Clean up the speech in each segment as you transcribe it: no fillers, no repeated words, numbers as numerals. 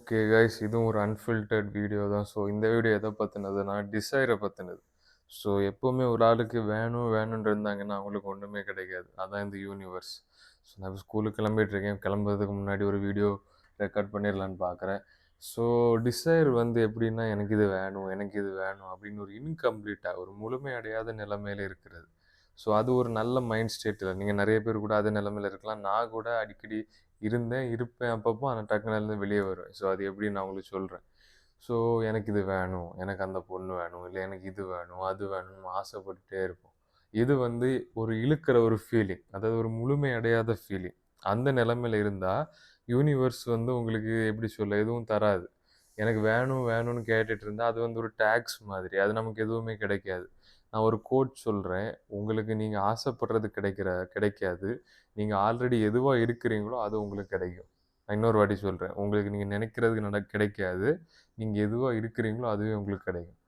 Okay guys, இதுவும் ஒரு unfiltered video தான். ஸோ இந்த வீடியோ எதை பற்றினதுன்னா டிசைரை பற்றினது. ஸோ எப்போவுமே ஒரு ஆளுக்கு வேணும் வேணும்னு இருந்தாங்கன்னா அவங்களுக்கு ஒன்றுமே கிடைக்காது. அதான் இந்த யூனிவர்ஸ். ஸோ நான் இப்போ ஸ்கூலுக்கு கிளம்பிட்டுருக்கேன். கிளம்புறதுக்கு முன்னாடி ஒரு வீடியோ ரெக்கார்ட் பண்ணிடலான்னு பார்க்குறேன். ஸோ டிசைர் வந்து எப்படின்னா எனக்கு இது வேணும் எனக்கு இது வேணும் அப்படின்னு ஒரு இன்கம்ப்ளீட்டாக ஒரு முழுமையடையாத நிலைமையில இருக்கிறது. ஸோ அது ஒரு நல்ல மைண்ட் ஸ்டேட்டில் நீங்கள் நிறைய பேர் கூட அதே நிலைமையில் இருக்கலாம். நான் கூட அடிக்கடி இருப்பேன் அப்பப்போ. ஆனால் டக்குனு இருந்து வெளியே வருவேன். ஸோ அது எப்படி நான் உங்களுக்கு சொல்கிறேன். ஸோ எனக்கு இது வேணும், எனக்கு அந்த பொண்ணு வேணும், இல்லை எனக்கு இது வேணும் அது வேணும்னு ஆசைப்பட்டுட்டே இருப்போம். இது வந்து ஒரு இழுக்கிற ஒரு ஃபீலிங், அதாவது ஒரு முழுமை அடையாத ஃபீலிங். அந்த நிலைமையில இருந்தால் யூனிவர்ஸ் வந்து உங்களுக்கு எப்படி சொல்ல எதுவும் தராது. எனக்கு வேணும் வேணும்னு கேட்டுட்டு இருந்தால் அது வந்து ஒரு டேக்ஸ் மாதிரி, அது நமக்கு எதுவுமே கிடைக்காது. நான் ஒரு கோட் சொல்கிறேன், உங்களுக்கு நீங்கள் ஆசைப்படுறது கிடைக்காது. நீங்கள் ஆல்ரெடி எதுவாக இருக்கிறீங்களோ அது உங்களுக்கு கிடைக்கும். நான் இன்னொரு வாட்டி சொல்கிறேன், உங்களுக்கு நீங்கள் நினைக்கிறது கிடைக்காது. நீங்கள் எதுவாக இருக்கிறீங்களோ அதுவே உங்களுக்கு கிடைக்கும்.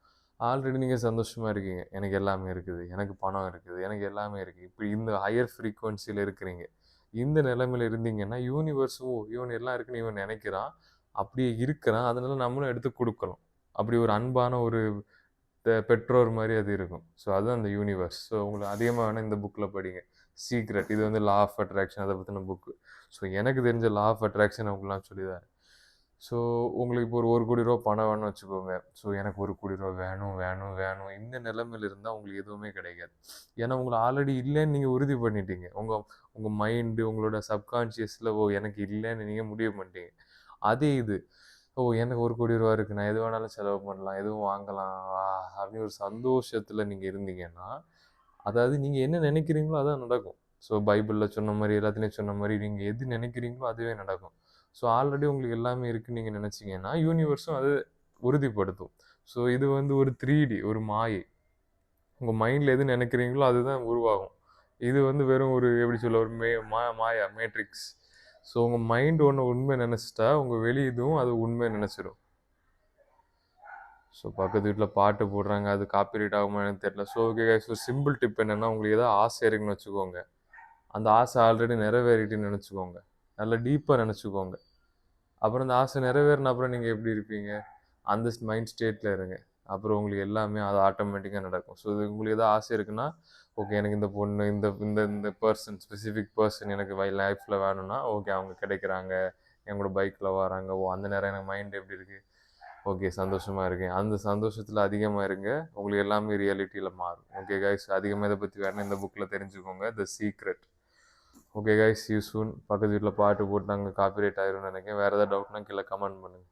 ஆல்ரெடி நீங்கள் சந்தோஷமாக இருக்கீங்க, எனக்கு எல்லாமே இருக்குது, எனக்கு பணம் இருக்குது, எனக்கு எல்லாமே இருக்குது, இப்படி இந்த ஹையர் ஃப்ரீக்குவன்சியில் இருக்கிறீங்க. இந்த நிலைமையில் இருந்தீங்கன்னா யூனிவர்ஸும் இவன் எல்லாம் இருக்குன்னு இவன் நினைக்கிறான், அப்படியே இருக்கிறான். அதனால நம்மளும் எடுத்து கொடுக்கலாம். அப்படி ஒரு அன்பான ஒரு பெற்றோர் மாதிரி அது இருக்கும். ஸோ அதுதான் அந்த யூனிவர்ஸ். ஸோ உங்களுக்கு அதிகமாக வேணால் இந்த புக்கில் படிங்க. சீக்ரெட், இது வந்து லா ஆஃப் அட்ராக்ஷன், அதை பற்றின புக்கு. ஸோ எனக்கு தெரிஞ்ச லா ஆஃப் அட்ராக்ஷன் உங்களுக்குலாம் சொல்லிதான். ஸோ உங்களுக்கு இப்போ ஒரு கோடி ரூபா பணம் வேணும்னு வச்சுக்கோங்க. ஸோ எனக்கு கோடி ரூபா வேணும் வேணும் வேணும் இந்த நிலைமையில் இருந்தால் உங்களுக்கு எதுவுமே கிடைக்காது. ஏன்னா உங்களை ஆல்ரெடி இல்லைன்னு நீங்கள் உறுதி பண்ணிட்டீங்க. உங்கள் மைண்டு உங்களோட சப்கான்ஷியஸில் எனக்கு இல்லைன்னு நீங்கள் முடிவு பண்ணிட்டீங்க. அதே இது எனக்கு கோடி ரூபா இருக்குது, நான் எது வேணாலும் செலவு பண்ணலாம், எதுவும் வாங்கலாம் அப்படின்னு ஒரு சந்தோஷத்தில் நீங்கள் இருந்தீங்கன்னா, அதாவது நீங்கள் என்ன நினைக்கிறீங்களோ அதான் நடக்கும். ஸோ பைபிளில் சொன்ன மாதிரி, எல்லாத்துலேயும் சொன்ன மாதிரி நீங்கள் எது நினைக்கிறீங்களோ அதுவே நடக்கும். ஸோ ஆல்ரெடி உங்களுக்கு எல்லாமே இருக்குன்னு நீங்கள் நினச்சிங்கன்னா யூனிவர்ஸும் அது உறுதிப்படுத்தும். ஸோ இது வந்து ஒரு 3D ஒரு மாயை. உங்கள் மைண்டில் எது நினைக்கிறீங்களோ அதுதான் உருவாகும். இது வந்து வெறும் ஒரு எப்படி சொல்ல ஒரு மாயா மேட்ரிக்ஸ். ஸோ உங்கள் மைண்ட் ஒன்று உண்மை நினச்சிட்டா உங்கள் வெளி இதுவும் அது உண்மை நினச்சிடும். ஸோ பக்கத்து வீட்டில் பாட்டு போடுறாங்க, அது காப்பிரைட் ஆகுமா எனக்கு தெரியல. ஸோ ஓகே கைஸ், ஒரு சிம்பிள் டிப் என்னென்னா, உங்களுக்கு ஏதாவது ஆசை இருக்குன்னு வச்சுக்கோங்க, அந்த ஆசை ஆல்ரெடி நிறைவேறிட்டுன்னு நினச்சிக்கோங்க, நல்லா டீப்பாக நினச்சிக்கோங்க. அப்புறம் அந்த ஆசை நிறைவேறின அப்புறம் நீங்கள் எப்படி இருப்பீங்க, அந்த மைண்ட் ஸ்டேட்டில் இருங்க. அப்புறம் உங்களுக்கு எல்லாமே அது ஆட்டோமேட்டிக்காக நடக்கும். ஸோ இது உங்களுக்கு எதாவது ஆசை இருக்குன்னா, ஓகே எனக்கு இந்த பொண்ணு இந்த இந்த இந்த பர்சன் ஸ்பெசிஃபிக் பர்சன் எனக்கு லைஃப்பில் வேணும்னா ஓகே அவங்க கிடைக்கிறாங்க, எங்களோட பைக்கில் வராங்க, அந்த நேரம் எனக்கு மைண்ட் எப்படி இருக்குது, ஓகே சந்தோஷமாக இருக்கேன். அந்த சந்தோஷத்தில் அதிகமாக இருங்க, உங்களுக்கு எல்லாமே ரியாலிட்டியில் மாறும். ஓகே கைஸ், அதிகமாக இதை பற்றி வேணால் இந்த புக்கில் தெரிஞ்சுக்கோங்க, the secret. Okay guys, you soon. பக்கத்து வீட்டில் பாட்டு போட்டாங்க, காப்பிரைட் ஆயிரும்னு நினைக்கிறேன். வேறு ஏதாவது டவுட்னா கீழே கமெண்ட் பண்ணுங்கள்.